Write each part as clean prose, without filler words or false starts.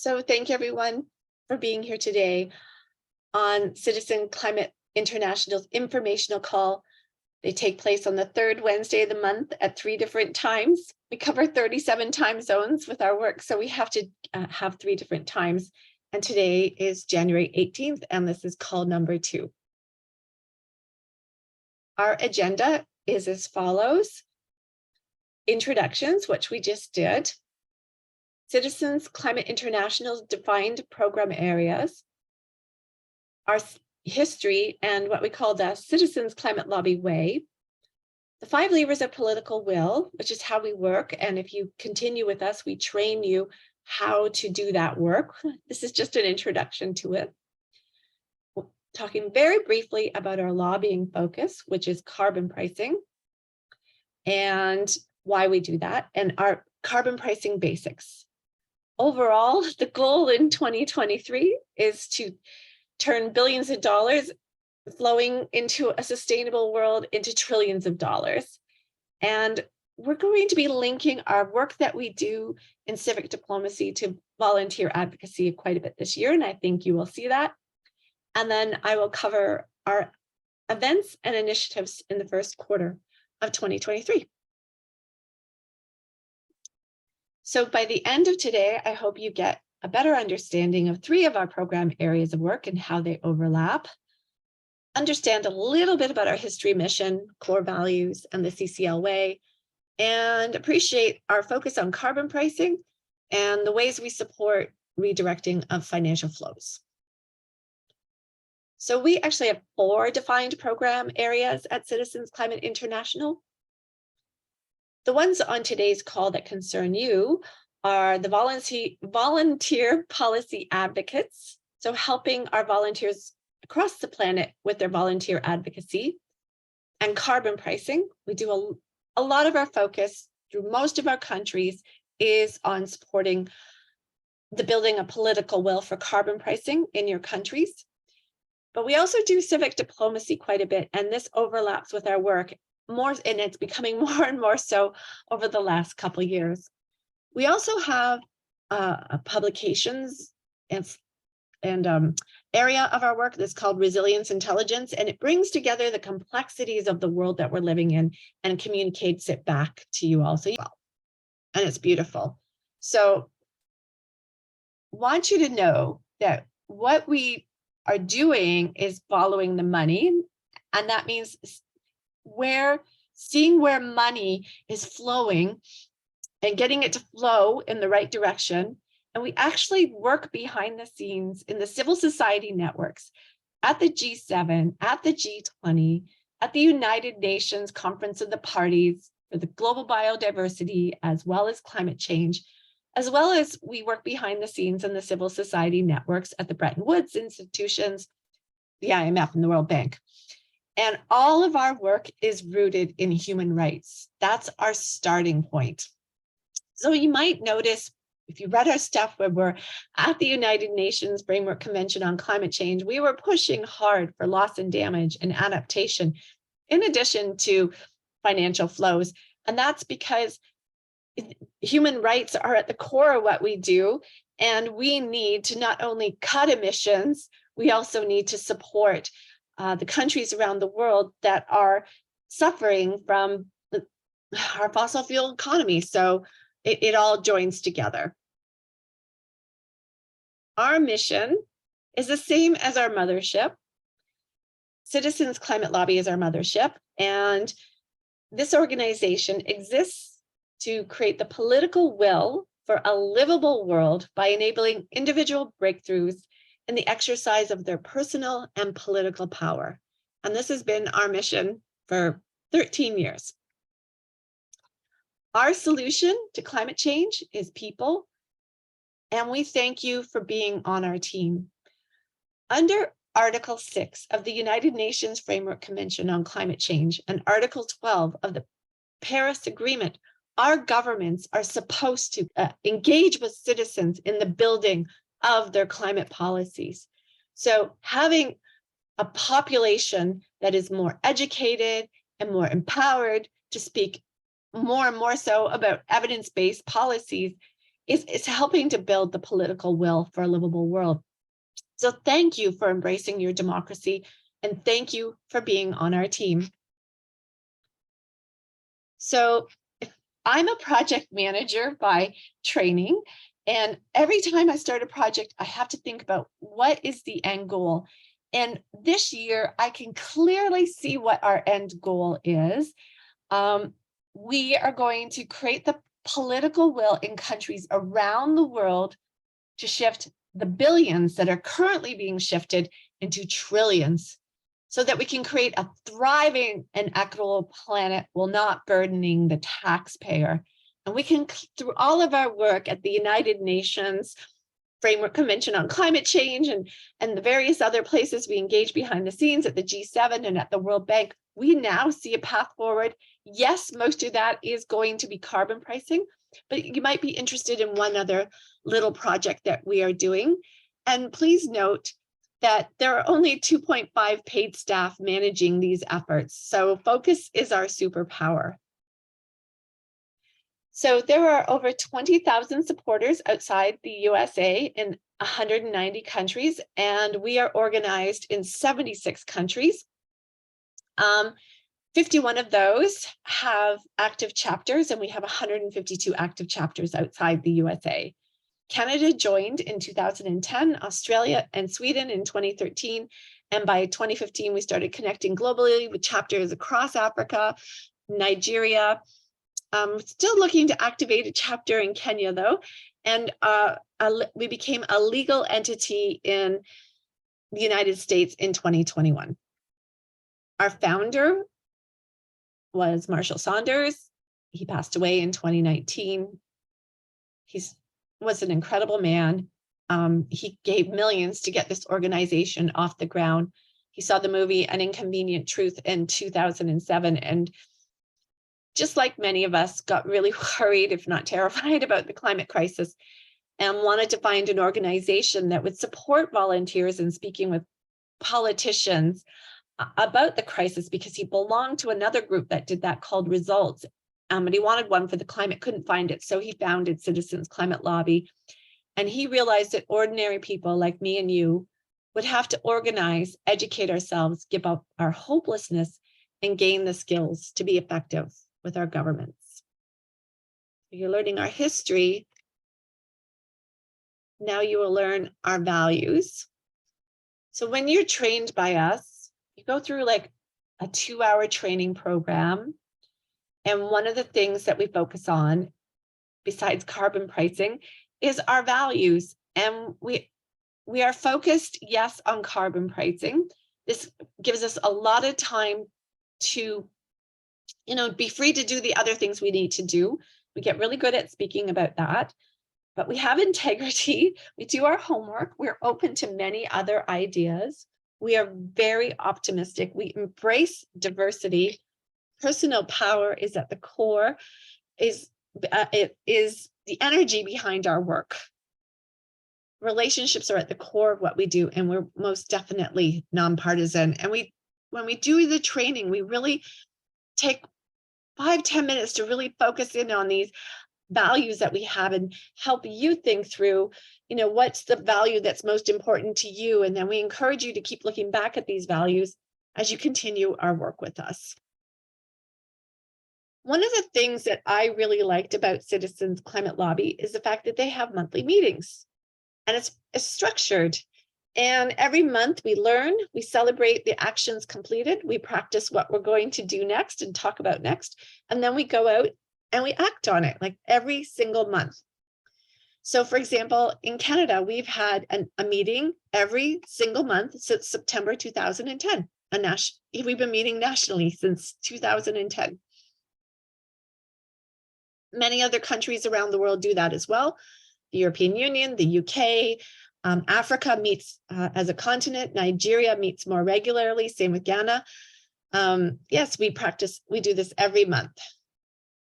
So thank you everyone for being here today on Citizen Climate International's informational call. They take place on the third Wednesday of the month at 3 different times. We cover 37 time zones with our work, so we have to have 3 different times. And today is January 18th, and this is call number 2. Our agenda is as follows. Introductions, which we just did. Citizens Climate International's defined program areas, our history and what we call the Citizens Climate Lobby Way, the 5 levers of political will, which is how we work. And if you continue with us, we train you how to do that work. This is just an introduction to it. We're talking very briefly about our lobbying focus, which is carbon pricing and why we do that, and our carbon pricing basics. Overall, the goal in 2023 is to turn billions of dollars flowing into a sustainable world into trillions of dollars. And we're going to be linking our work that we do in civic diplomacy to volunteer advocacy quite a bit this year, and I think you will see that. And then I will cover our events and initiatives in the first quarter of 2023. So by the end of today, I hope you get a better understanding of 3 of our program areas of work and how they overlap, understand a little bit about our history, mission, core values, and the CCL Way, and appreciate our focus on carbon pricing and the ways we support redirecting of financial flows. So we actually have 4 defined program areas at Citizens Climate International. The ones on today's call that concern you are the volunteer policy advocates, so helping our volunteers across the planet with their volunteer advocacy, and carbon pricing. We do a lot of our focus through most of our countries is on supporting the building of political will for carbon pricing in your countries. But we also do civic diplomacy quite a bit, and this overlaps with our work more, and it's becoming more and more so over the last couple of years. We also have publications and area of our work that's called Resilience Intelligence, and it brings together the complexities of the world that we're living in and communicates it back to you all. So, and it's beautiful. So want you to know that what we are doing is following the money, and that means seeing where money is flowing and getting it to flow in the right direction. And we actually work behind the scenes in the civil society networks at the G7, at the G20, at the United Nations Conference of the Parties for the global biodiversity, as well as climate change, as well as we work behind the scenes in the civil society networks at the Bretton Woods institutions, the IMF, and the World Bank. And all of our work is rooted in human rights. That's our starting point. So you might notice, if you read our stuff when we're at the United Nations Framework Convention on Climate Change, we were pushing hard for loss and damage and adaptation, in addition to financial flows. And that's because human rights are at the core of what we do. And we need to not only cut emissions, we also need to support the countries around the world that are suffering from our fossil fuel economy. So it all joins together. Our mission is the same as our mothership. Citizens Climate Lobby is our mothership, and this organization exists to create the political will for a livable world by enabling individual breakthroughs in the exercise of their personal and political power. And this has been our mission for 13 years. Our solution to climate change is people, and we thank you for being on our team. Under Article 6 of the United Nations Framework Convention on Climate Change and Article 12 of the Paris Agreement, our governments are supposed to engage with citizens in the building of their climate policies. So having a population that is more educated and more empowered to speak more and more so about evidence-based policies is helping to build the political will for a livable world. So thank you for embracing your democracy, and thank you for being on our team. So I'm a project manager by training, and every time I start a project, I have to think about what is the end goal. And this year, I can clearly see what our end goal is. We are going to create the political will in countries around the world to shift the billions that are currently being shifted into trillions, so that we can create a thriving and equitable planet while not burdening the taxpayer. And we can, through all of our work at the United Nations Framework Convention on Climate Change and the various other places we engage behind the scenes at the G7 and at the World Bank, we now see a path forward. Yes, most of that is going to be carbon pricing, but you might be interested in one other little project that we are doing. And please note that there are only 2.5 paid staff managing these efforts. So focus is our superpower. So there are over 20,000 supporters outside the USA in 190 countries, and we are organized in 76 countries. 51 of those have active chapters, and we have 152 active chapters outside the USA. Canada joined in 2010, Australia and Sweden in 2013, and by 2015, we started connecting globally with chapters across Africa, Nigeria. Still looking to activate a chapter in Kenya, though, and we became a legal entity in the United States in 2021. Our founder was Marshall Saunders. He passed away in 2019. He was an incredible man. He gave millions to get this organization off the ground. He saw the movie An Inconvenient Truth in 2007, and just like many of us, got really worried, if not terrified, about the climate crisis, and wanted to find an organization that would support volunteers in speaking with politicians about the crisis, because he belonged to another group that did that called Results. But he wanted one for the climate, couldn't find it. So he founded Citizens Climate Lobby. And he realized that ordinary people like me and you would have to organize, educate ourselves, give up our hopelessness, and gain the skills to be effective with our governments. You're learning our history. Now you will learn our values. So when you're trained by us, you go through like a 2-hour training program. And one of the things that we focus on, besides carbon pricing, is our values. And we are focused, yes, on carbon pricing. This gives us a lot of time to, be free to do the other things we need to do. We get really good at speaking about that, but we have integrity. We do our homework. We're open to many other ideas. We are very optimistic. We embrace diversity. Personal power is at the core, it is the energy behind our work. Relationships are at the core of what we do, and we're most definitely nonpartisan. And when we do the training, we really take 5-10 minutes to really focus in on these values that we have and help you think through, what's the value that's most important to you. And then we encourage you to keep looking back at these values as you continue our work with us. One of the things that I really liked about Citizens Climate Lobby is the fact that they have monthly meetings, and it's structured. And every month we learn, we celebrate the actions completed, we practice what we're going to do next and talk about next, and then we go out and we act on it, like every single month. So for example, in Canada, we've had a meeting every single month since September 2010. We've been meeting nationally since 2010. Many other countries around the world do that as well. The European Union, the UK, Africa meets as a continent. Nigeria meets more regularly, same with Ghana. Yes, we do this every month.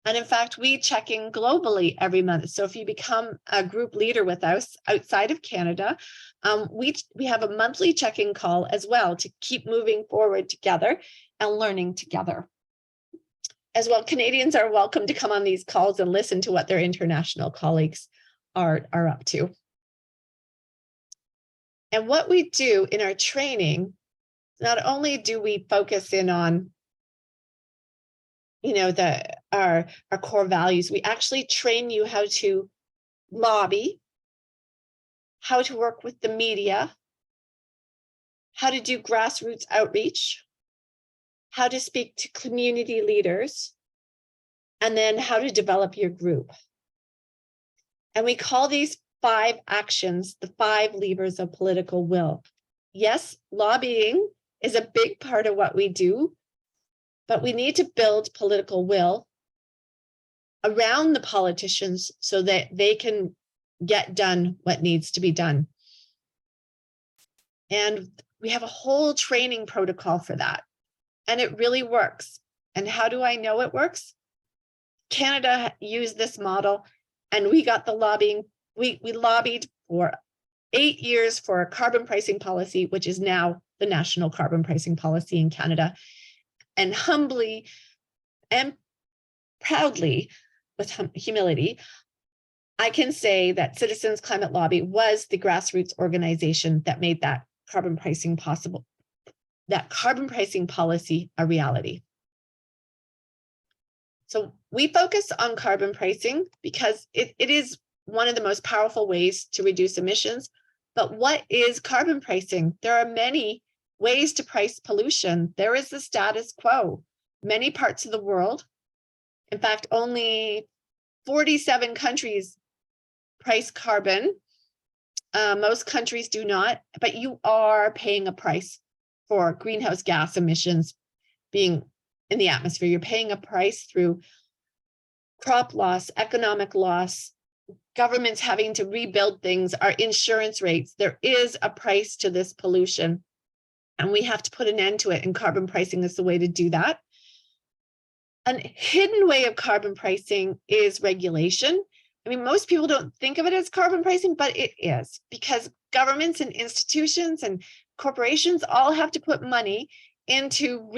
And in fact, we check in globally every month. So if you become a group leader with us outside of Canada, we have a monthly check-in call as well to keep moving forward together and learning together. As well, Canadians are welcome to come on these calls and listen to what their international colleagues are up to. And what we do in our training, not only do we focus in on, our core values, we actually train you how to lobby, how to work with the media, how to do grassroots outreach, how to speak to community leaders, and then how to develop your group. And we call these 5 actions the 5 levers of political will. Yes, lobbying is a big part of what we do, but we need to build political will around the politicians so that they can get done what needs to be done. And we have a whole training protocol for that. And it really works. And how do I know it works? Canada used this model, and we got the lobbying. We lobbied for 8 years for a carbon pricing policy, which is now the national carbon pricing policy in Canada. And humbly and proudly, with humility, I can say that Citizens Climate Lobby was the grassroots organization that made that carbon pricing possible, that carbon pricing policy a reality. So we focus on carbon pricing because it is one of the most powerful ways to reduce emissions. But what is carbon pricing? There are many ways to price pollution. There is the status quo. Many parts of the world, in fact, only 47 countries price carbon. Most countries do not, but you are paying a price for greenhouse gas emissions being in the atmosphere. You're paying a price through crop loss, economic loss, governments having to rebuild things, our insurance rates. There is a price to this pollution, and we have to put an end to it, and carbon pricing is the way to do that. A hidden way of carbon pricing is regulation. I mean, most people don't think of it as carbon pricing, but it is, because governments and institutions and corporations all have to put money into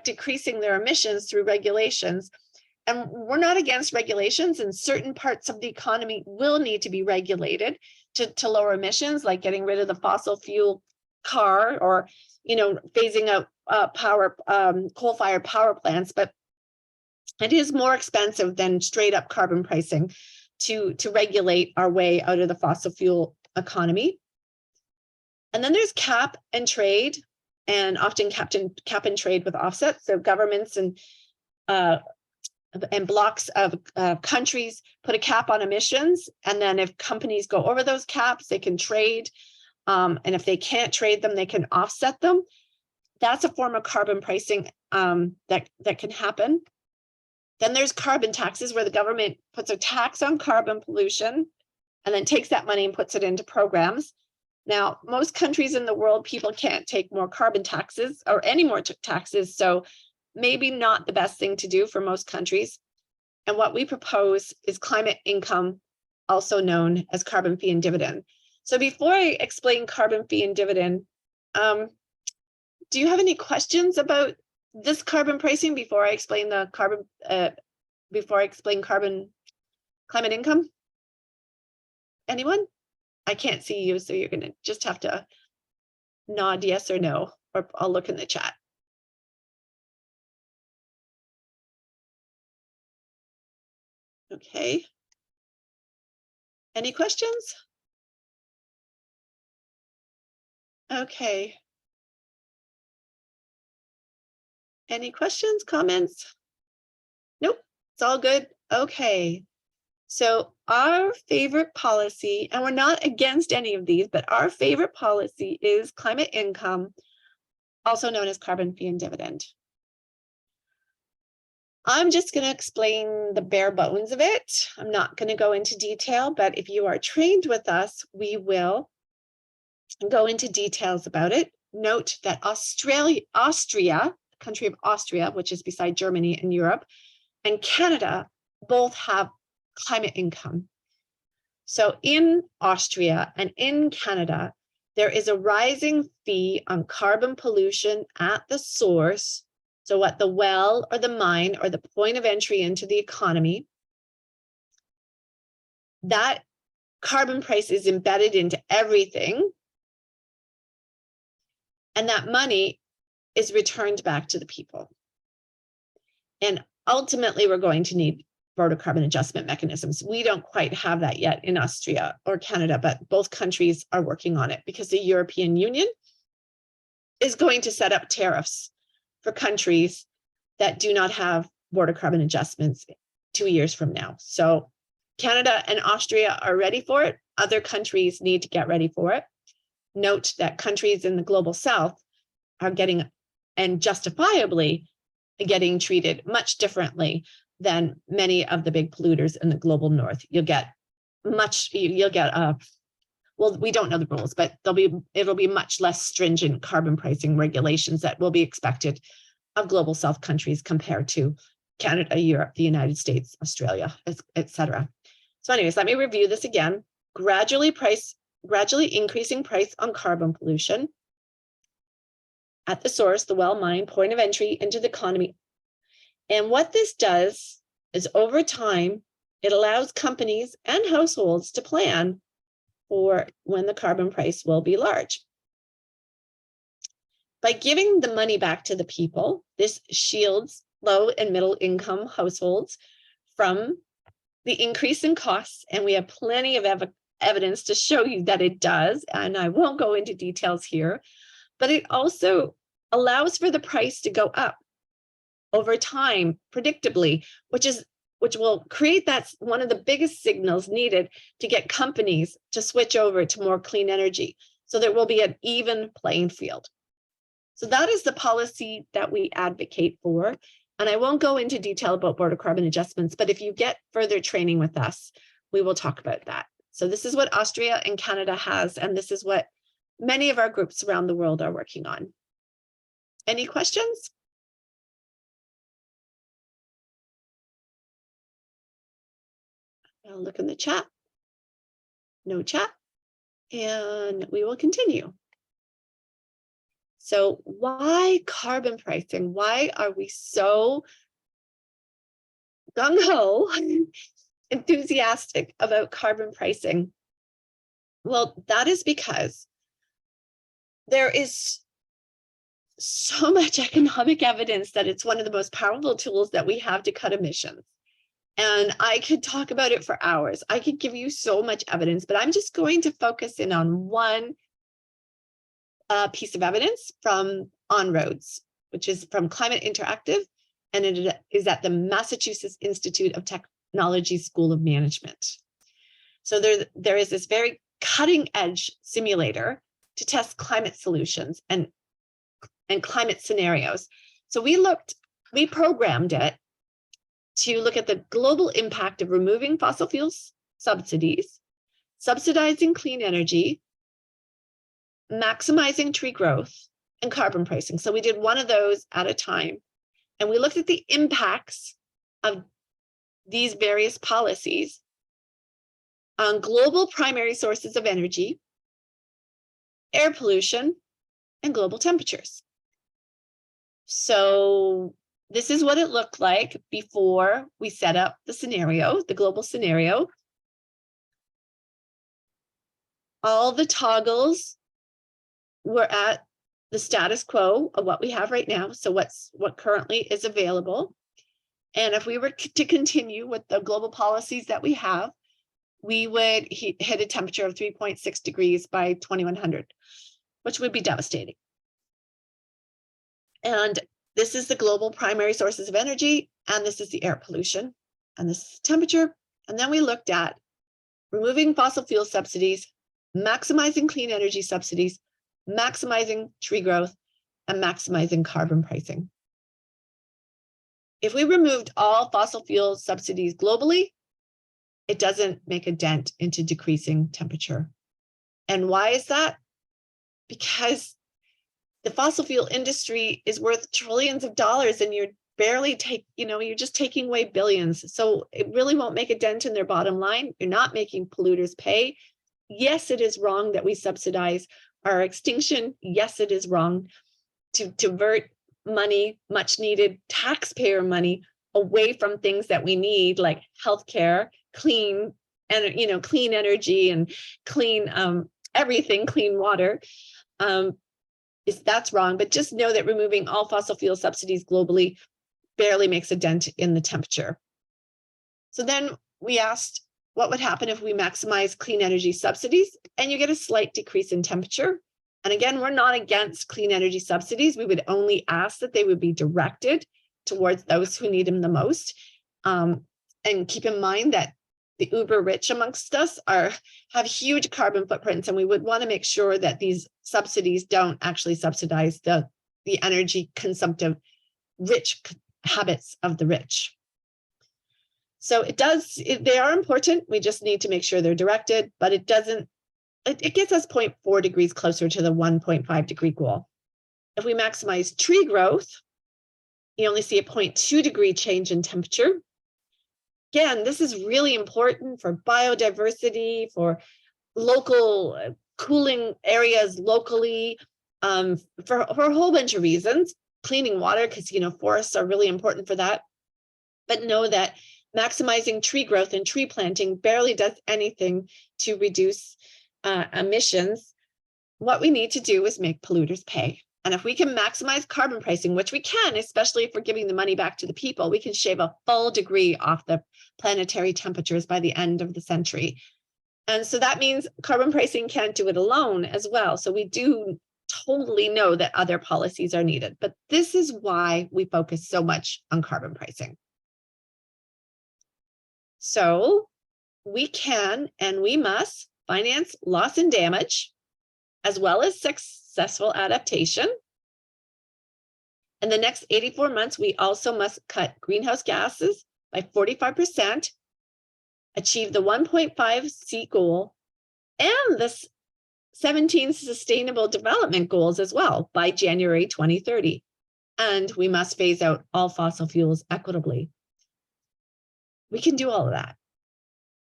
decreasing their emissions through regulations. And we're not against regulations, and certain parts of the economy will need to be regulated to lower emissions, like getting rid of the fossil fuel car, or phasing out coal-fired power plants. But it is more expensive than straight up carbon pricing to regulate our way out of the fossil fuel economy. And then there's cap and trade, and often cap and trade with offsets. So governments and blocks of countries put a cap on emissions, and then if companies go over those caps, they can trade, and if they can't trade them, they can offset them. That's a form of carbon pricing that can happen. Then there's carbon taxes, where the government puts a tax on carbon pollution and then takes that money and puts it into programs. Now, most countries in the world, people can't take more carbon taxes or any more taxes, so maybe not the best thing to do for most countries. And what we propose is climate income, also known as carbon fee and dividend. So before I explain carbon fee and dividend, do you have any questions about this carbon pricing before I explain the climate income? Anyone? I can't see you, so you're gonna just have to nod yes or no, or I'll look in the chat. Okay. Any questions? Okay. Any questions, comments? Nope, it's all good. Okay. So our favorite policy, and we're not against any of these, but our favorite policy is climate income, also known as carbon fee and dividend. I'm just going to explain the bare bones of it. I'm not going to go into detail, but if you are trained with us, we will go into details about it. Note that Austria, the country of Austria, which is beside Germany in Europe, and Canada both have climate income. So in Austria and in Canada, there is a rising fee on carbon pollution at the source, so at the well or the mine or the point of entry into the economy. that carbon price is embedded into everything, and that money is returned back to the people. And ultimately, we're going to need border carbon adjustment mechanisms. We don't quite have that yet in Austria or Canada, but both countries are working on it because the European Union is going to set up tariffs for countries that do not have border carbon adjustments 2 years from now. So Canada and Austria are ready for it. Other countries need to get ready for it. Note that countries in the global south are getting, and justifiably getting, treated much differently than many of the big polluters in the global north. You'll get, well, we don't know the rules, but it'll be much less stringent carbon pricing regulations that will be expected of global south countries compared to Canada, Europe, the United States, Australia, etc. So anyways, let me review this again. Gradually increasing price on carbon pollution at the source, the well mine, point of entry into the economy. And what this does is, over time, it allows companies and households to plan for when the carbon price will be large. By giving the money back to the people, this shields low and middle income households from the increase in costs. And we have plenty of evidence to show you that it does. And I won't go into details here, but it also allows for the price to go up over time, predictably, which will create that's one of the biggest signals needed to get companies to switch over to more clean energy. So there will be an even playing field. So that is the policy that we advocate for. And I won't go into detail about border carbon adjustments, but if you get further training with us, we will talk about that. So this is what Austria and Canada has, and this is what many of our groups around the world are working on. Any questions? I'll look in the chat. No chat. And we will continue. So why carbon pricing? Why are we so gung-ho, enthusiastic about carbon pricing? Well, that is because there is so much economic evidence that it's one of the most powerful tools that we have to cut emissions. And I could talk about it for hours. I could give you so much evidence, but I'm just going to focus in on one piece of evidence from On-Roads, which is from Climate Interactive, and it is at the Massachusetts Institute of Technology School of Management. So there is this very cutting edge simulator to test climate solutions and climate scenarios. So we programmed it to look at the global impact of removing fossil fuels subsidies, subsidizing clean energy, maximizing tree growth, and carbon pricing. So we did one of those at a time. And we looked at the impacts of these various policies on global primary sources of energy, air pollution, and global temperatures. So this is what it looked like before we set up the scenario, the global scenario. All the toggles were at the status quo of what we have right now. So what currently is available. And if we were to continue with the global policies that we have, we would hit a temperature of 3.6 degrees by 2100, which would be devastating. And this is the global primary sources of energy, and this is the air pollution, and this is temperature. And then we looked at removing fossil fuel subsidies, maximizing clean energy subsidies, maximizing tree growth, and maximizing carbon pricing. If we removed all fossil fuel subsidies globally, it doesn't make a dent into decreasing temperature. And why is that? Because the fossil fuel industry is worth trillions of dollars, and you're you're just taking away billions. So it really won't make a dent in their bottom line. You're not making polluters pay. Yes, it is wrong that we subsidize our extinction. Yes, it is wrong to divert money, much needed taxpayer money, away from things that we need, like healthcare, clean clean energy and clean everything, clean water. That's wrong, but just know that removing all fossil fuel subsidies globally barely makes a dent in the temperature. So then we asked, what would happen if we maximize clean energy subsidies? And you get a slight decrease in temperature. And again, we're not against clean energy subsidies. We would only ask that they would be directed towards those who need them the most. And keep in mind that the uber rich amongst us have huge carbon footprints, and we would want to make sure that these subsidies don't actually subsidize the energy consumptive rich habits of the rich. So they are important. We just need to make sure they're directed, but it gets us 0.4 degrees closer to the 1.5 degree goal. If we maximize tree growth, you only see a 0.2 degree change in temperature. Again, this is really important for biodiversity, for local cooling areas locally, for a whole bunch of reasons. Cleaning water, because forests are really important for that. But know that maximizing tree growth and tree planting barely does anything to reduce emissions. What we need to do is make polluters pay. And if we can maximize carbon pricing, which we can, especially if we're giving the money back to the people, we can shave a full degree off the planetary temperatures by the end of the century. And so that means carbon pricing can't do it alone as well. So we do totally know that other policies are needed, but this is why we focus so much on carbon pricing. So we can and we must finance loss and damage, as well as successful adaptation. In the next 84 months, we also must cut greenhouse gases by 45%, achieve the 1.5C goal, and the 17 Sustainable Development Goals as well by January 2030. And we must phase out all fossil fuels equitably. We can do all of that.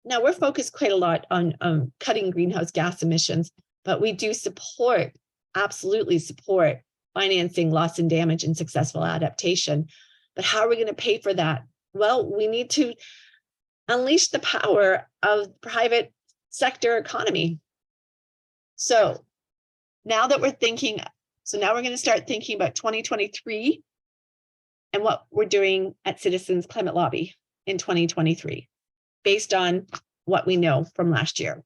Now, we're focused quite a lot on cutting greenhouse gas emissions, but we do absolutely support financing loss and damage and successful adaptation. But how are we going to pay for that? Well, we need to unleash the power of private sector economy. So now we're going to start thinking about 2023 and what we're doing at Citizens Climate Lobby in 2023, based on what we know from last year.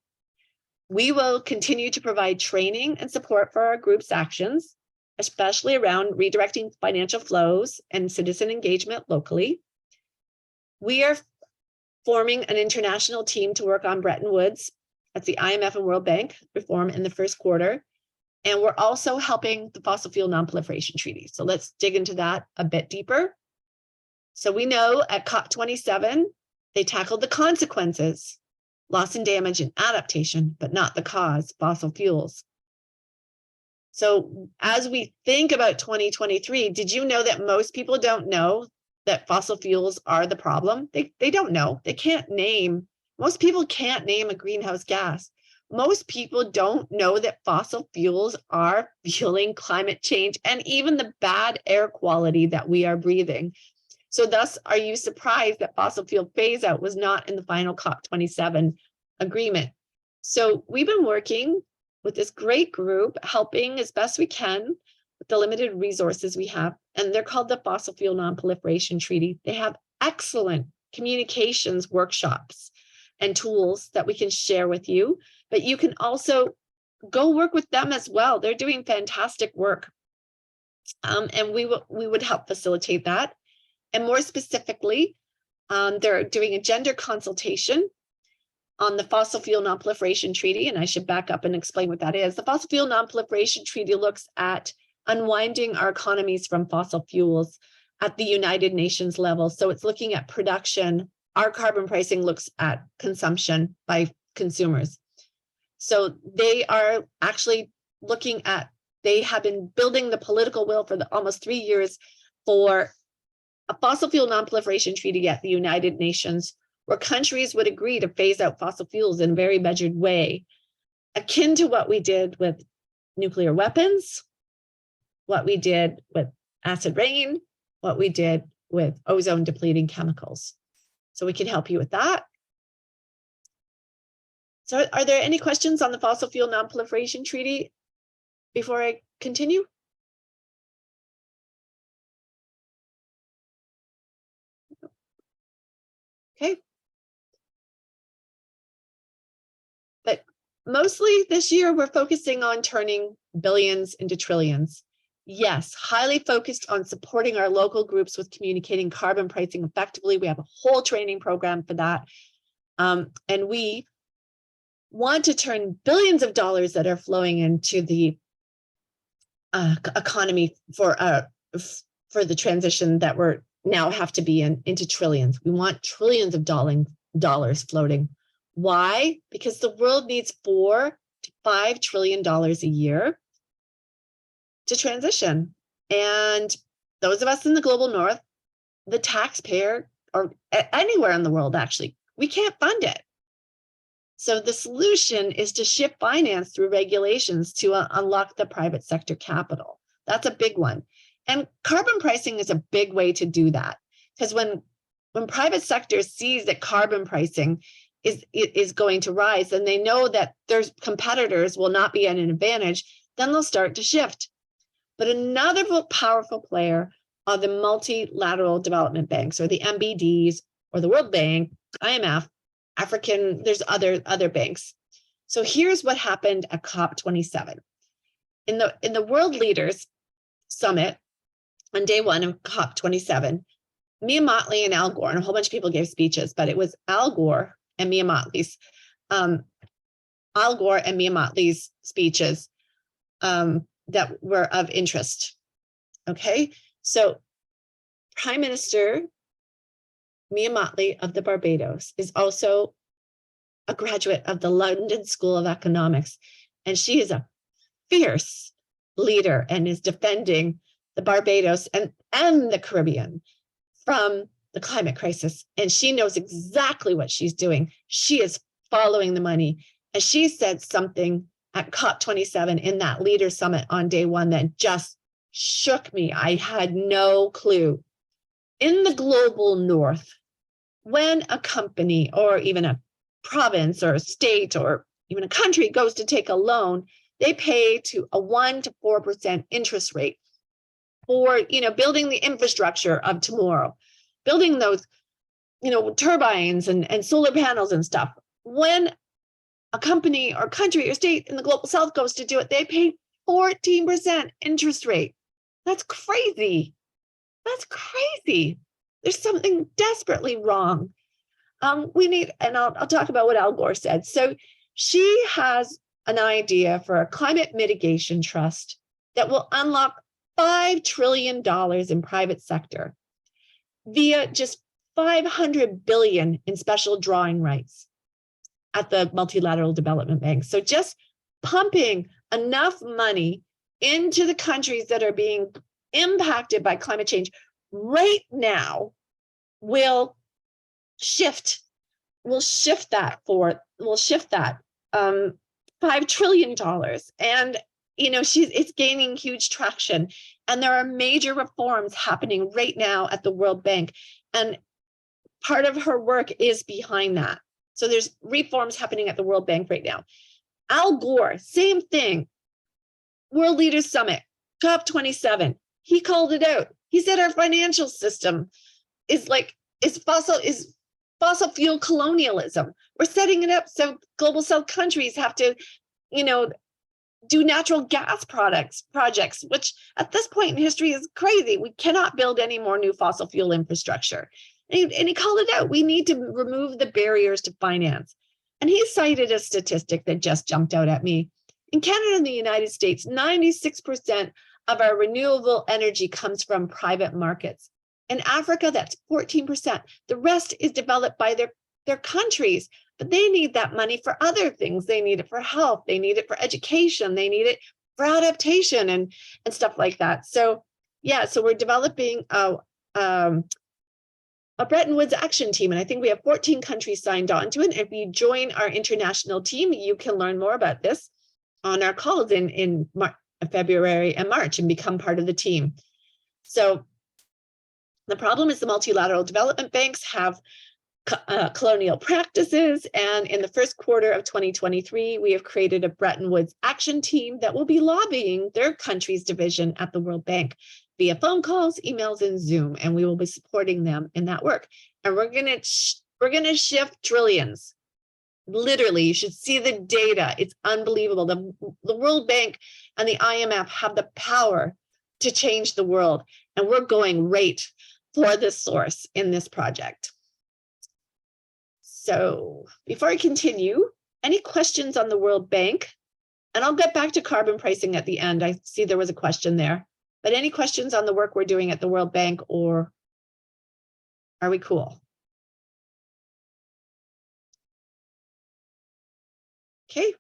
We will continue to provide training and support for our group's actions, especially around redirecting financial flows and citizen engagement locally. We are forming an international team to work on Bretton Woods, that's the IMF and World Bank reform in the first quarter. And we're also helping the Fossil Fuel Non-Proliferation Treaty. So let's dig into that a bit deeper. So we know at COP27, they tackled the consequences, loss and damage and adaptation, but not the cause, fossil fuels. So as we think about 2023, did you know that most people don't know that fossil fuels are the problem? They don't know. Most people can't name a greenhouse gas. Most people don't know that fossil fuels are fueling climate change and even the bad air quality that we are breathing. So thus, are you surprised that fossil fuel phase out was not in the final COP27 agreement? So we've been working with this great group, helping as best we can with the limited resources we have, and they're called the Fossil Fuel Non-Proliferation Treaty. They have excellent communications workshops and tools that we can share with you, but you can also go work with them as well. They're doing fantastic work, and we would help facilitate that. And more specifically, they're doing a gender consultation on the Fossil Fuel Non-Proliferation Treaty, and I should back up and explain what that is. The Fossil Fuel Non-Proliferation Treaty looks at unwinding our economies from fossil fuels at the United Nations level. So it's looking at production. Our carbon pricing looks at consumption by consumers. So they are actually they have been building the political will for almost 3 years for a fossil fuel non-proliferation treaty at the United Nations, where countries would agree to phase out fossil fuels in a very measured way, akin to what we did with nuclear weapons, what we did with acid rain, what we did with ozone depleting chemicals. So we can help you with that. So are there any questions on the Fossil Fuel Non-Proliferation Treaty before I continue? Okay. But mostly this year, we're focusing on turning billions into trillions. Yes, highly focused on supporting our local groups with communicating carbon pricing effectively. We have a whole training program for that. And we want to turn billions of dollars that are flowing into the economy for the transition that we're now have to be in into trillions. We want trillions of dollars floating. Why? Because the world needs $4 to $5 trillion a year to transition. And those of us in the global north, the taxpayer, or anywhere in the world, actually, we can't fund it. So the solution is to shift finance through regulations to unlock the private sector capital. That's a big one. And carbon pricing is a big way to do that. Because when private sector sees that carbon pricing is going to rise, and they know that their competitors will not be at an advantage, then they'll start to shift. But another powerful player are the multilateral development banks, or the MBDs, or the World Bank, IMF, African, there's other banks. So here's what happened at COP27. In the World Leaders Summit on day one of COP27, Mia Mottley and Al Gore, and a whole bunch of people gave speeches, but it was Al Gore and Mia Mottley's speeches that were of interest. Okay, so Prime Minister Mia Mottley of the Barbados is also a graduate of the London School of Economics, and she is a fierce leader and is defending the Barbados and the Caribbean from the climate crisis. And she knows exactly what she's doing. She is following the money. And she said something at COP27 in that leader summit on day one that just shook me. I had no clue. In the global north, when a company or even a province or a state or even a country goes to take a loan, they pay to a 1% to 4% interest rate for, building the infrastructure of tomorrow, building those, turbines and solar panels and stuff. When a company or country or state in the global south goes to do it, they pay 14% interest rate. That's crazy. That's crazy. There's something desperately wrong. We need, and I'll talk about what Al Gore said. So she has an idea for a climate mitigation trust that will unlock $5 trillion in private sector via just $500 billion in special drawing rights at the multilateral development bank. So just pumping enough money into the countries that are being impacted by climate change right now will shift that $5 trillion. And it's gaining huge traction. And there are major reforms happening right now at the World Bank. And part of her work is behind that. So there's reforms happening at the World Bank right now. Al Gore, same thing. World Leaders Summit, COP27. He called it out. He said our financial system is fossil fuel colonialism. We're setting it up so global south countries have to, do natural gas projects, which at this point in history is crazy. We cannot build any more new fossil fuel infrastructure. And he called it out. We need to remove the barriers to finance. And he cited a statistic that just jumped out at me. In Canada and the United States, 96% of our renewable energy comes from private markets. In Africa, that's 14%. The rest is developed by their countries, but they need that money for other things. They need it for health. They need it for education. They need it for adaptation and stuff like that. So yeah, so we're developing a Bretton Woods action team, and I think we have 14 countries signed on to it. If you join our international team, you can learn more about this on our calls in February and March and become part of the team. So the problem is the multilateral development banks have colonial practices. And in the first quarter of 2023, we have created a Bretton Woods action team that will be lobbying their country's division at the World Bank via phone calls, emails, and Zoom. And we will be supporting them in that work. And we're gonna shift trillions. Literally, you should see the data. It's unbelievable. The World Bank and the IMF have the power to change the world. And we're going right for this source in this project. So before I continue, any questions on the World Bank? And I'll get back to carbon pricing at the end. I see there was a question there. But any questions on the work we're doing at the World Bank, or are we cool? Okay.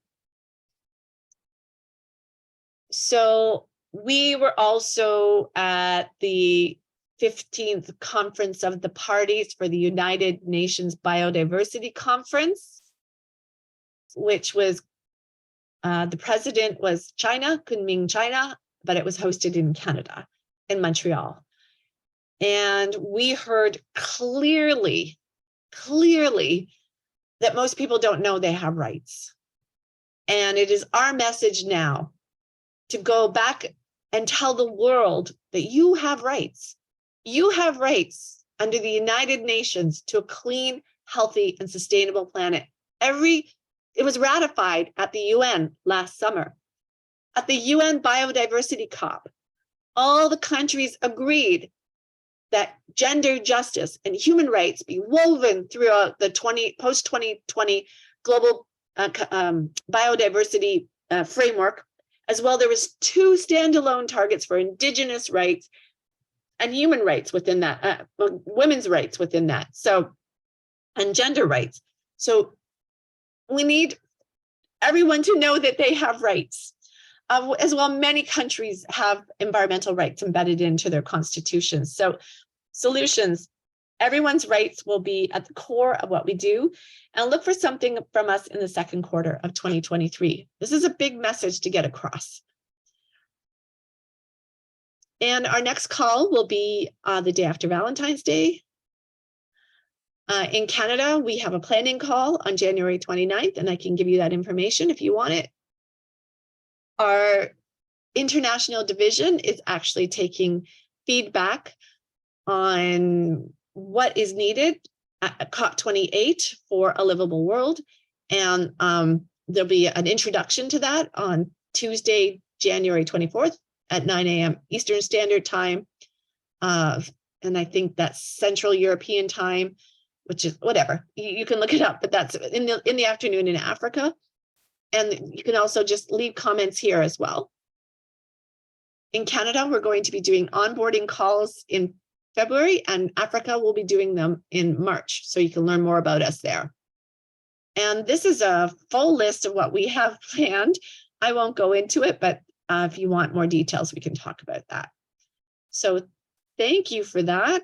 So we were also at the 15th Conference of the Parties for the United Nations Biodiversity Conference, which was, the president was China, Kunming, China, but it was hosted in Canada, in Montreal. And we heard clearly that most people don't know they have rights. And it is our message now to go back and tell the world that you have rights. You have rights under the United Nations to a clean, healthy, and sustainable planet. It was ratified at the UN last summer. At the UN Biodiversity COP, all the countries agreed that gender justice and human rights be woven throughout the post-2020 global biodiversity framework. As well, there was 2 standalone targets for Indigenous rights and human rights within that, women's rights within that, so, and gender rights. So we need everyone to know that they have rights. As well, many countries have environmental rights embedded into their constitutions. So solutions, everyone's rights will be at the core of what we do, and look for something from us in the second quarter of 2023. This is a big message to get across. And our next call will be the day after Valentine's Day. In Canada, we have a planning call on January 29th, and I can give you that information if you want it. Our international division is actually taking feedback on what is needed at COP28 for a livable world. And there'll be an introduction to that on Tuesday, January 24th at 9 a.m. Eastern Standard Time. And I think that's Central European Time, which is whatever. You can look it up, but that's in the afternoon in Africa. And you can also just leave comments here as well. In Canada, we're going to be doing onboarding calls in February, and Africa will be doing them in March. So you can learn more about us there. And this is a full list of what we have planned. I won't go into it, but if you want more details, we can talk about that. So thank you for that.